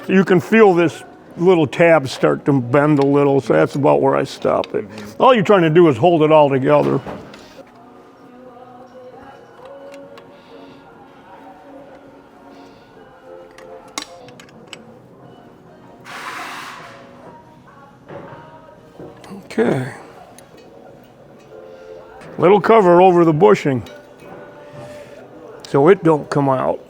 You can feel this little tab start to bend a little, so that's about where I stop it. All you're trying to do is hold it all together. Okay. Little cover over the bushing so it don't come out.